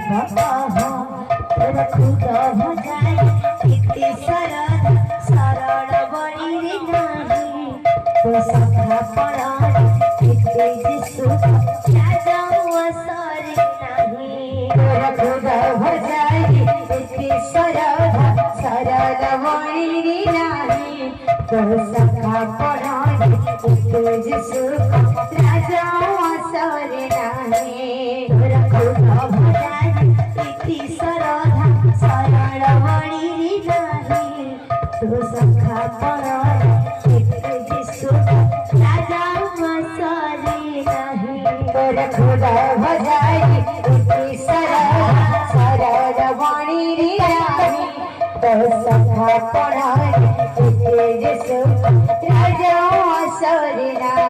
तोर खुद भजाई इति सरल सरल बड़ी रे नाही तो सखा पड़ा इति जिसु जाऊ असर नाही तोर खुद भजाई इति सरल सरल बड़ी रे नाही तो सखा पड़ा इति जिसु जाऊ असर नाही तोर खुद भजाई इति सरल सरल बड़ी रे नाही तो सखा पड़ा इति जिसु जाऊ असर नाही तोर खुद भजाई इति सरल सरल बड़ी रे नाही तो सखा पड़ा इति जिसु जाऊ असर नाही।